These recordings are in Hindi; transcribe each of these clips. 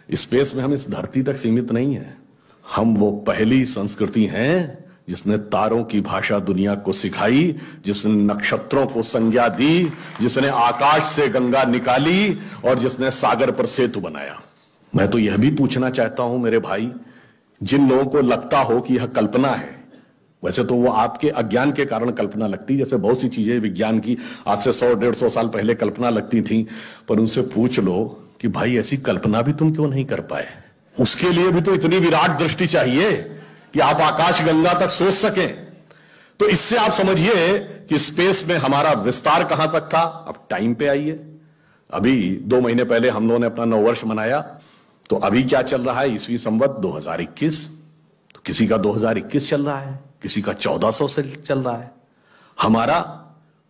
स्पेस में हम इस धरती तक सीमित नहीं है। हम वो पहली संस्कृति हैं जिसने तारों की भाषा दुनिया को सिखाई, जिसने नक्षत्रों को संज्ञा दी, जिसने आकाश से गंगा निकाली और जिसने सागर पर सेतु बनाया। मैं तो यह भी पूछना चाहता हूं मेरे भाई, जिन लोगों को लगता हो कि यह कल्पना है, वैसे तो वो आपके अज्ञान के कारण कल्पना लगती, जैसे बहुत सी चीजें विज्ञान की आज से 100-150 साल पहले कल्पना लगती थी, पर उनसे पूछ लो कि भाई ऐसी कल्पना भी तुम क्यों नहीं कर पाए। उसके लिए भी तो इतनी विराट दृष्टि चाहिए कि आप आकाश गंगा तक सोच सकें। तो इससे आप समझिए कि स्पेस में हमारा विस्तार कहां तक था। अब टाइम पे आइए, अभी 2 महीने पहले हम लोगों ने अपना नववर्ष मनाया, तो अभी क्या चल रहा है, ईस्वी संवत 2021। तो किसी का 2021 चल रहा है, किसी का 1400 से चल रहा है। हमारा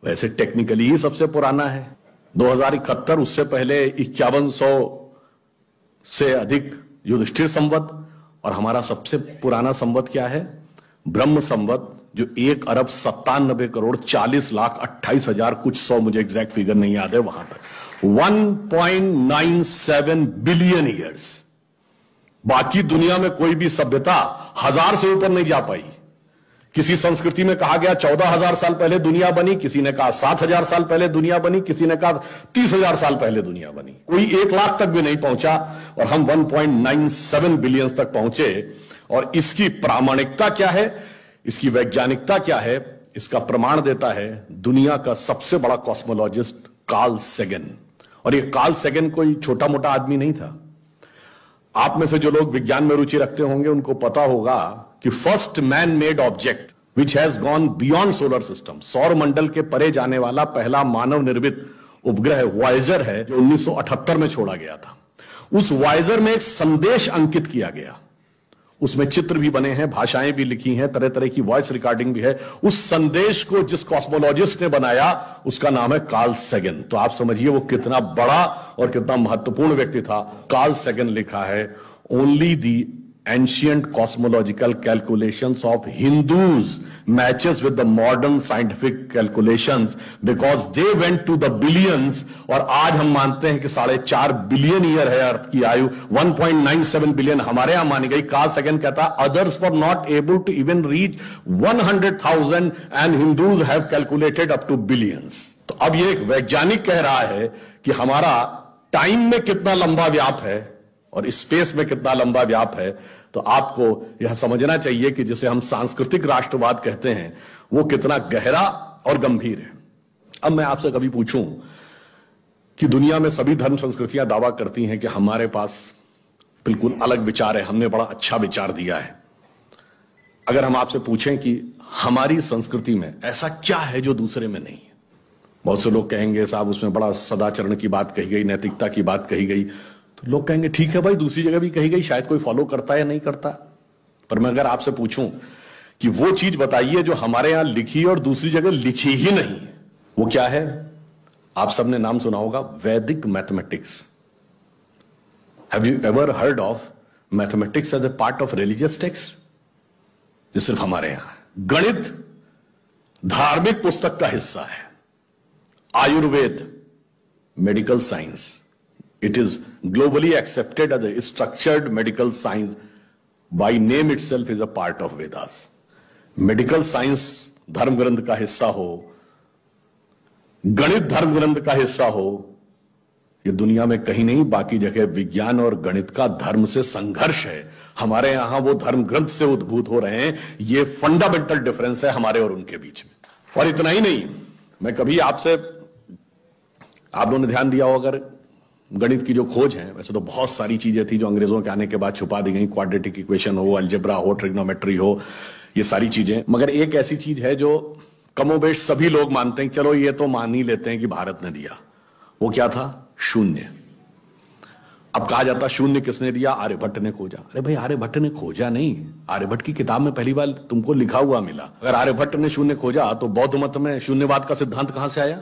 वैसे टेक्निकली ही सबसे पुराना है 2071, उससे पहले 5100 से अधिक युधिष्ठिर संवत, और हमारा सबसे पुराना संवत क्या है, ब्रह्म संवत, जो 1,97,40,28,000 कुछ 100, मुझे एग्जैक्ट फिगर नहीं याद है, वहां तक 1.97 बिलियन ईयर्स। बाकी दुनिया में कोई भी सभ्यता 1000 से ऊपर नहीं जा पाई। किसी संस्कृति में कहा गया 14,000 साल पहले दुनिया बनी, किसी ने कहा 7,000 साल पहले दुनिया बनी, किसी ने कहा 30,000 साल पहले दुनिया बनी। कोई 1 लाख तक भी नहीं पहुंचा और हम 1.97 बिलियन तक पहुंचे। और इसकी प्रामाणिकता क्या है, इसकी वैज्ञानिकता क्या है, इसका प्रमाण देता है दुनिया का सबसे बड़ा कॉस्मोलॉजिस्ट कार्ल सेगन। और ये कार्ल सेगन कोई छोटा मोटा आदमी नहीं था। आप में से जो लोग विज्ञान में रुचि रखते होंगे उनको पता होगा कि first man made object which has gone beyond solar system, सौर मंडल के परे जाने वाला पहला मानव निर्मित उपग्रह वॉयेजर है, जो 1978 में छोड़ा गया था। उस वॉयेजर में एक संदेश अंकित किया गया, उसमें चित्र भी बने हैं, भाषाएं भी लिखी हैं, तरह तरह की वॉइस रिकॉर्डिंग भी है। उस संदेश को जिस कॉस्मोलॉजिस्ट ने बनाया उसका नाम है कार्ल सेगन। तो आप समझिए वो कितना बड़ा और कितना महत्वपूर्ण व्यक्ति था। कार्ल सेगन लिखा है, only the ancient cosmological calculations of Hindus matches with the modern scientific calculations because they went to the billions। और आज हम मानते हैं कि 4.5 बिलियन ईयर है अर्थ की आयु, 1.97 बिलियन हमारे यहां मानी गई। कार्ल सेगन कहता है others were not able to even reach 100,000 and Hindus have calculated up to billions। तो अब ये एक वैज्ञानिक कह रहा है कि हमारा टाइम में कितना लंबा व्याप है और स्पेस में कितना लंबा व्याप है। तो आपको यह समझना चाहिए कि जिसे हम सांस्कृतिक राष्ट्रवाद कहते हैं वो कितना गहरा और गंभीर है। अब मैं आपसे कभी पूछूं कि दुनिया में सभी धर्म संस्कृतियां दावा करती हैं कि हमारे पास बिल्कुल अलग विचार है, हमने बड़ा अच्छा विचार दिया है। अगर हम आपसे पूछें कि हमारी संस्कृति में ऐसा क्या है जो दूसरे में नहीं है, बहुत से लोग कहेंगे साहब उसमें बड़ा सदाचरण की बात कही गई, नैतिकता की बात कही गई। तो लोग कहेंगे ठीक है भाई, दूसरी जगह भी कही गई, शायद कोई फॉलो करता है या नहीं करता। पर मैं अगर आपसे पूछूं कि वो चीज बताइए जो हमारे यहां लिखी और दूसरी जगह लिखी ही नहीं, वो क्या है? आप सबने नाम सुना होगा, Vedic mathematics. Have you ever heard of mathematics as a part of religious text? ये सिर्फ हमारे यहां है। गणित धार्मिक पुस्तक का हिस्सा है। Ayurveda medical science, it is globally accepted as a structured medical science, by name itself is a part of Vedas। Medical science धर्म ग्रंथ का हिस्सा हो, गणित धर्म ग्रंथ का हिस्सा हो, ये दुनिया में कहीं नहीं। बाकी जगह विज्ञान और गणित का धर्म से संघर्ष है, हमारे यहां वो धर्म ग्रंथ से उद्भूत हो रहे हैं। ये फंडामेंटल डिफरेंस है हमारे और उनके बीच में। और इतना ही नहीं, मैं कभी आपसे, आप लोगों ने ध्यान दिया हो अगर गणित की जो खोज है, वैसे तो बहुत सारी चीजें थी जो अंग्रेजों के आने के बाद छुपा दी गई, क्वाड्रेटिक इक्वेशन हो, अलजेब्रा हो, ट्रिग्नोमेट्री हो, ये सारी चीजें। मगर एक ऐसी चीज है जो कमोबेश सभी लोग मानते हैं, चलो ये तो मान ही लेते हैं कि भारत ने दिया। वो क्या था? शून्य। अब कहा जाता शून्य किसने दिया? आर्यभट्ट ने खोजा। अरे भाई आर्यभट्ट ने खोजा नहीं, आर्यभट्ट की किताब में पहली बार तुमको लिखा हुआ मिला। अगर आर्यभट्ट ने शून्य खोजा तो बौद्ध मत में शून्यवाद का सिद्धांत कहां से आया?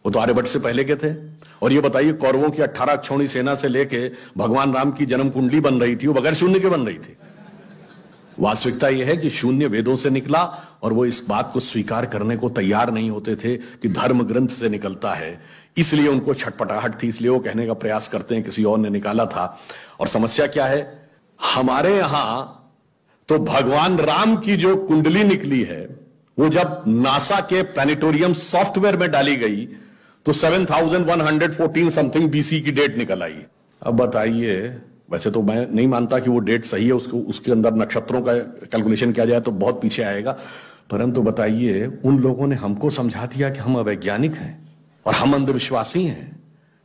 वो तो आर्यभट्ट से पहले के थे। और ये बताइए कौरवों की 18 अक्षौणी सेना से लेके भगवान राम की जन्म कुंडली बन रही थी, वो बगैर शून्य के बन रही थी। वास्तविकता यह है कि शून्य वेदों से निकला और वो इस बात को स्वीकार करने को तैयार नहीं होते थे कि धर्म ग्रंथ से निकलता है। इसलिए उनको छटपटाहट थी, इसलिए वो कहने का प्रयास करते हैं किसी और ने निकाला था। और समस्या क्या है, हमारे यहां तो भगवान राम की जो कुंडली निकली है वो जब नासा के प्लैनेटोरियम सॉफ्टवेयर में डाली गई तो 7114 समथिंग बीसी की डेट निकल आई। अब बताइए, वैसे तो मैं नहीं मानता कि वो डेट सही है, उसके अंदर नक्षत्रों का कैलकुलेशन किया जाए तो बहुत पीछे आएगा, परंतु बताइए उन लोगों ने हमको समझा दिया कि हम अवैज्ञानिक हैं और हम अंधविश्वासी हैं,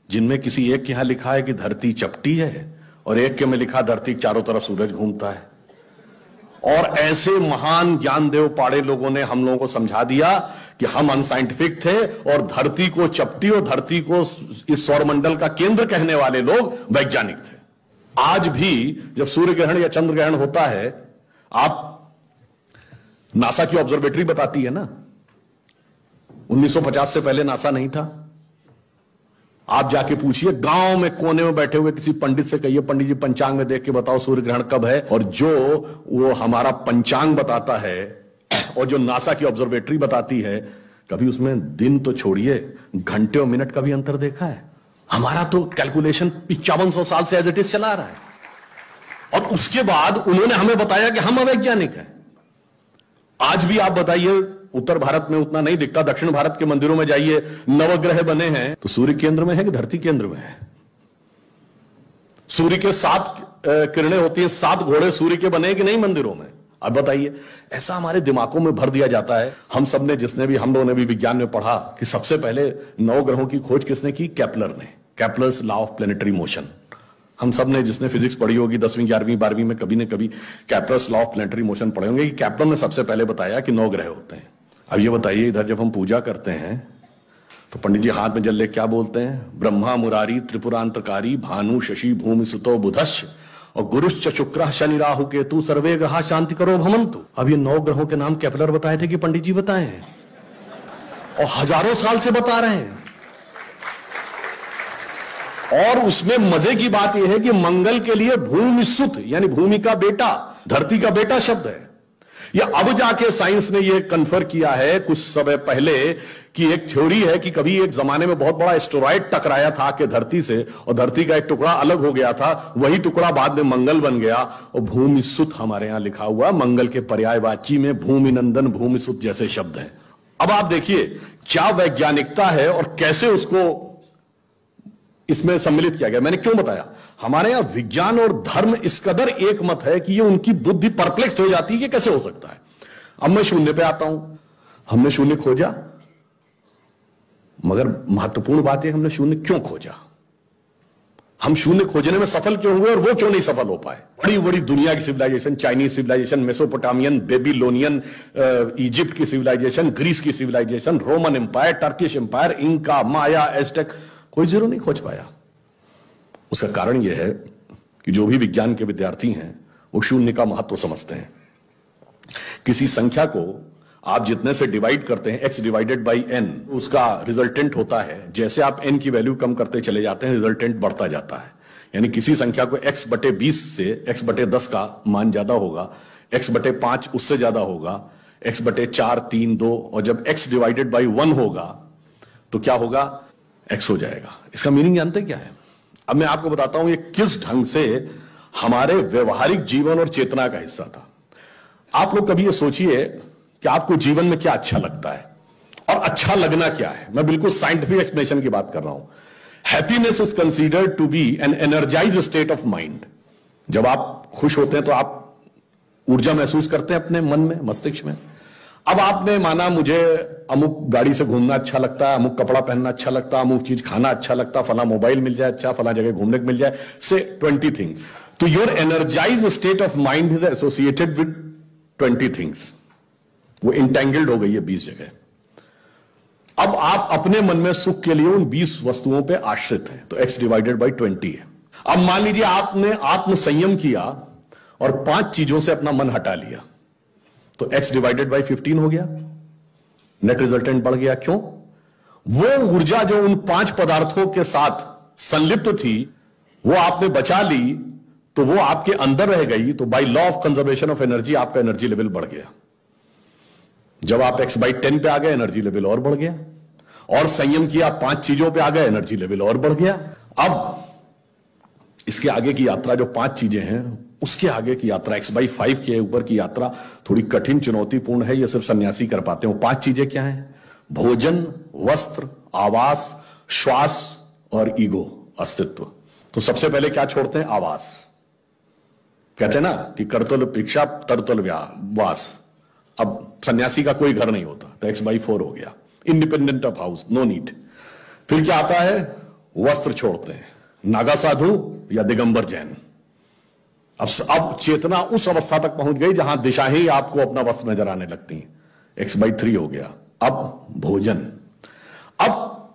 जिनमें किसी एक के यहां लिखा है कि धरती चपटी है और एक के में लिखा धरती के चारों तरफ सूरज घूमता है। और ऐसे महान ज्ञानदेव पाड़े लोगों ने हम लोगों को समझा दिया कि हम अनसाइंटिफिक थे और धरती को चपटी और धरती को इस सौरमंडल का केंद्र कहने वाले लोग वैज्ञानिक थे। आज भी जब सूर्य ग्रहण या चंद्र ग्रहण होता है, आप नासा की ऑब्जर्वेटरी बताती है ना, 1950 से पहले नासा नहीं था। आप जाके पूछिए, गांव में कोने में बैठे हुए किसी पंडित से कहिए, पंडित जी पंचांग में देख के बताओ सूर्य ग्रहण कब है, और जो वो हमारा पंचांग बताता है और जो नासा की ऑब्जर्वेटरी बताती है, कभी उसमें दिन तो छोड़िए घंटे और मिनट का भी अंतर देखा है? हमारा तो कैलकुलेशन 5500 साल से एज इट इज चला रहा है, और उसके बाद उन्होंने हमें बताया कि हम अवैज्ञानिक हैं। आज भी आप बताइए, उत्तर भारत में उतना नहीं दिखता, दक्षिण भारत के मंदिरों में जाइए, नवग्रह बने हैं तो सूर्य केंद्र में है कि धरती केंद्र में है? सूर्य के 7 किरणें होती हैं, 7 घोड़े सूर्य के बने कि नहीं मंदिरों में? अब बताइए, ऐसा हमारे दिमागों में भर दिया जाता है। हम लोगों ने भी विज्ञान में पढ़ा कि सबसे पहले 9 ग्रहों की खोज किसने की? केपलर ने, Kepler's law of planetary motion. हम सब ने, जिसने फिजिक्स पढ़ी होगी 10वीं 11वीं 12वीं में, कभी न कभी Kepler's law of planetary motion पढ़े होंगे कि केपलर ने सबसे पहले बताया कि 9 ग्रह होते हैं। अब ये बताइए, इधर जब हम पूजा करते हैं तो पंडित जी हाथ में जल ले क्या बोलते हैं? ब्रह्मा मुरारी त्रिपुरांतकारी भानु शशि भूमि सुतो बुधश्च और गुरुश्च शुक्र शनि राहु केतु सर्वे ग्रहा शांति करो भवन्तु। अब ये 9 ग्रहों के नाम केपलर बताए थे कि पंडित जी बताए हैं, और हजारों साल से बता रहे हैं। और उसमें मजे की बात यह है कि मंगल के लिए भूमि सुत यानी भूमि का बेटा, धरती का बेटा शब्द है। या अब जाके साइंस ने यह कन्फर्म किया है कुछ समय पहले कि एक थ्योरी है कि कभी एक जमाने में बहुत बड़ा एस्टेरॉयड टकराया था कि धरती से, और धरती का एक टुकड़ा अलग हो गया था, वही टुकड़ा बाद में मंगल बन गया, और भूमि सुत हमारे यहां लिखा हुआ, मंगल के पर्यायवाची में भूमि नंदन भूमि सुत जैसे शब्द हैं। अब आप देखिए क्या वैज्ञानिकता है और कैसे उसको इसमें सम्मिलित किया गया। मैंने क्यों बताया, हमारे यहां विज्ञान और धर्म इस कदर एक मत है कि ये उनकी बुद्धि परप्लेक्स हो जाती है कि कैसे हो सकता है। अब मैं शून्य पे आता हूं, हमने शून्य खोजा, मगर महत्वपूर्ण बात है हमने शून्य क्यों खोजा, हम शून्य खोजने में सफल क्यों हुए और वो क्यों नहीं सफल हो पाए। बड़ी बड़ी दुनिया की civilization, Chinese civilization, Mesopotamian, Babylonian, Egypt की सिविलाइजेशन, ग्रीस की civilization, Roman empire, Turkish empire, Inca, Maya, Aztec, कोई जीरो नहीं खोज पाया। उसका कारण यह है कि जो भी विज्ञान के विद्यार्थी हैं वो शून्य का महत्व समझते हैं। किसी संख्या को आप जितने से डिवाइड करते हैं, x डिवाइडेड बाई n, उसका रिजल्टेंट होता है। जैसे आप n की वैल्यू कम करते चले जाते हैं, रिजल्टेंट बढ़ता जाता है। यानी किसी संख्या को x बटे 20 से x बटे 10 का मान ज्यादा होगा, x बटे 5 उससे ज्यादा होगा, x बटे 4, 3, 2, और जब x डिवाइडेड बाई 1 होगा तो क्या होगा? x हो जाएगा। इसका मीनिंग जानते क्या है? अब मैं आपको बताता हूं ये किस ढंग से हमारे व्यवहारिक जीवन और चेतना का हिस्सा था। आप लोग कभी ये सोचिए कि आपको जीवन में क्या अच्छा लगता है और अच्छा लगना क्या है। मैं बिल्कुल साइंटिफिक एक्सप्लेनेशन की बात कर रहा हूं। Happiness is considered to be an energized state of mind. जब आप खुश होते हैं तो आप ऊर्जा महसूस करते हैं अपने मन में, मस्तिष्क में। अब आपने माना मुझे अमुक गाड़ी से घूमना अच्छा लगता है, अमुक कपड़ा पहनना अच्छा लगता है, अमुक चीज खाना अच्छा लगता है, फला मोबाइल मिल जाए अच्छा, फला जगह घूमने को मिल जाए, से 20 थिंग्स। तो your energize state of mind is associated with 20 things. वो इंटेंगल्ड हो गई है 20 जगह। अब आप अपने मन में सुख के लिए उन 20 वस्तुओं पे आश्रित हैं, तो x डिवाइडेड बाई 20 है। अब मान लीजिए आपने आत्म संयम किया और 5 चीजों से अपना मन हटा लिया, तो x डिवाइडेड बाई 15 हो गया, नेट रिजल्टेंट बढ़ गया। क्यों? वो ऊर्जा जो उन 5 पदार्थों के साथ संलिप्त थी वो आपने बचा ली, तो वो आपके अंदर रह गई, तो by law of conservation of energy आपका एनर्जी लेवल बढ़ गया। जब आप x बाई 10 पे आ गए, एनर्जी लेवल और बढ़ गया। और संयम किया, 5 चीजों पे आ गए, एनर्जी लेवल और बढ़ गया। अब इसके आगे की यात्रा जो 5 चीजें हैं, उसके आगे की यात्रा x/5 के ऊपर की यात्रा थोड़ी कठिन चुनौतीपूर्ण है। यह सिर्फ सन्यासी कर पाते हैं। 5 चीजें क्या हैं? भोजन, वस्त्र, आवास, श्वास और ईगो, अस्तित्व। तो सबसे पहले क्या छोड़ते हैं? आवास। कहते हैं ना कि करतुल भिक्षा तरतुल वास। अब सन्यासी का कोई घर नहीं होता, तो x/4 हो गया, independent of house, no need. फिर क्या आता है? वस्त्र छोड़ते हैं, नागा साधु या दिगंबर जैन। अब चेतना उस अवस्था तक पहुंच गई जहां दिशा ही आपको अपना वस्त्र नजर आने लगती है, x/3 हो गया। अब भोजन, अब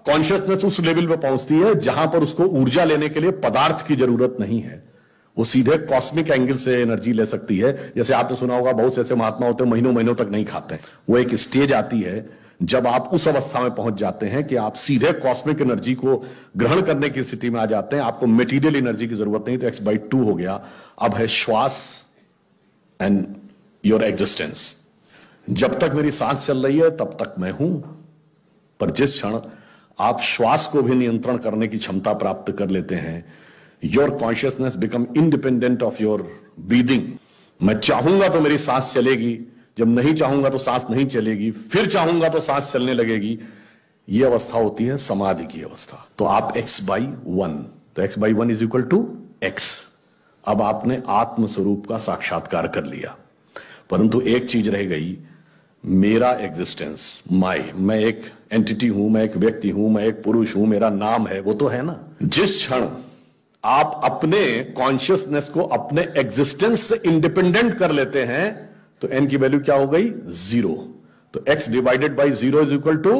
कॉन्शियसनेस उस लेवल पे पहुंचती है जहां पर उसको ऊर्जा लेने के लिए पदार्थ की जरूरत नहीं है, वो सीधे कॉस्मिक एंगल से एनर्जी ले सकती है। जैसे आपने सुना होगा, बहुत से ऐसे महात्मा होते हैं महीनों महीनों तक नहीं खाते। वो एक स्टेज आती है जब आप उस अवस्था में पहुंच जाते हैं कि आप सीधे कॉस्मिक एनर्जी को ग्रहण करने की स्थिति में आ जाते हैं, आपको मटेरियल एनर्जी की जरूरत नहीं। तो x/2 हो गया। अब है श्वास एंड योर एग्जिस्टेंस। जब तक मेरी सांस चल रही है तब तक मैं हूं, पर जिस क्षण आप श्वास को भी नियंत्रण करने की क्षमता प्राप्त कर लेते हैं, your consciousness become independent of your breathing. मैं चाहूंगा तो मेरी सांस चलेगी, जब नहीं चाहूंगा तो सांस नहीं चलेगी, फिर चाहूंगा तो सांस चलने लगेगी। यह अवस्था होती है समाधि की अवस्था। तो आप x/1, तो x/1 is equal to x। अब आपने आत्म स्वरूप का साक्षात्कार कर लिया, परंतु एक चीज रह गई, मेरा एग्जिस्टेंस, मैं एक एंटिटी हूं, मैं एक व्यक्ति हूं, मैं एक पुरुष हूं, मेरा नाम है, वो तो है ना। जिस क्षण आप अपने कॉन्शियसनेस को अपने एग्जिस्टेंस से इंडिपेंडेंट कर लेते हैं, तो n की वैल्यू क्या हो गई? 0। तो x/0 is equal to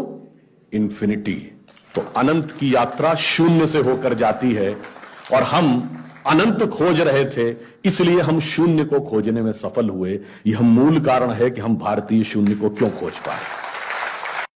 infinity. तो अनंत की यात्रा शून्य से होकर जाती है, और हम अनंत खोज रहे थे, इसलिए हम शून्य को खोजने में सफल हुए। यह मूल कारण है कि हम भारतीय शून्य को क्यों खोज पाए।